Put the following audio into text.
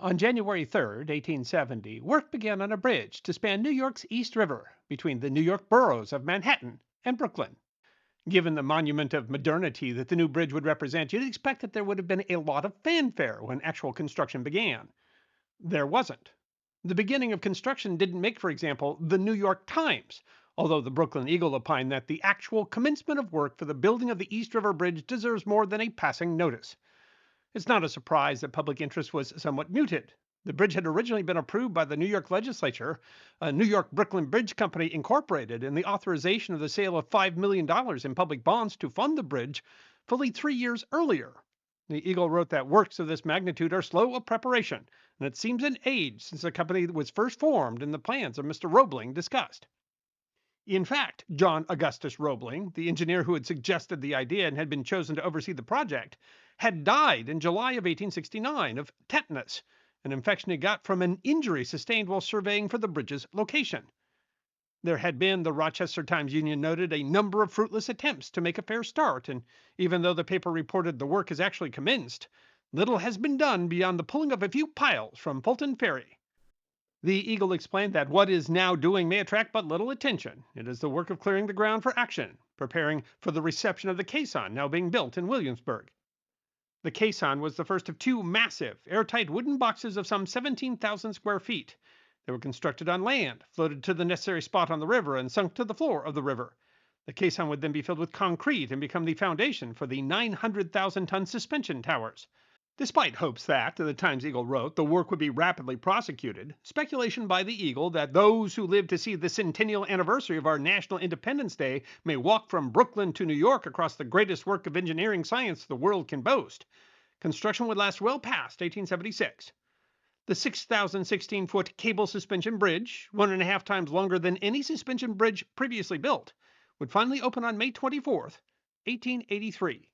On January 3rd, 1870, work began on a bridge to span New York's East River between the New York boroughs of Manhattan and Brooklyn. Given the monument of modernity that the new bridge would represent, you'd expect that there would have been a lot of fanfare when actual construction began. There wasn't. The beginning of construction didn't make, for example, the New York Times, although the Brooklyn Eagle opined that the actual commencement of work for the building of the East River Bridge deserves more than a passing notice. It's not a surprise that public interest was somewhat muted. The bridge had originally been approved by the New York legislature, New York Brooklyn Bridge Company Incorporated, and the authorization of the sale of $5 million in public bonds to fund the bridge fully 3 years earlier. The Eagle wrote that works of this magnitude are slow of preparation, and it seems an age since the company was first formed and the plans of Mr. Roebling discussed. In fact, John Augustus Roebling, the engineer who had suggested the idea and had been chosen to oversee the project, had died in July of 1869 of tetanus, an infection he got from an injury sustained while surveying for the bridge's location. There had been, the Rochester Times Union noted, a number of fruitless attempts to make a fair start, and even though the paper reported the work has actually commenced, little has been done beyond the pulling of a few piles from Fulton Ferry. The Eagle explained that what is now doing may attract but little attention. It is the work of clearing the ground for action, preparing for the reception of the Caisson now being built in Williamsburg. The Caisson was the first of two massive, airtight wooden boxes of some 17,000 square feet. They were constructed on land, floated to the necessary spot on the river, and sunk to the floor of the river. The caisson would then be filled with concrete and become the foundation for the 900,000-ton suspension towers. Despite hopes that, the Times Eagle wrote, the work would be rapidly prosecuted, speculation by the Eagle that those who live to see the centennial anniversary of our National Independence Day may walk from Brooklyn to New York across the greatest work of engineering science the world can boast. Construction would last well past 1876. The 6,016-foot cable suspension bridge, 1.5 times longer than any suspension bridge previously built, would finally open on May 24th, 1883.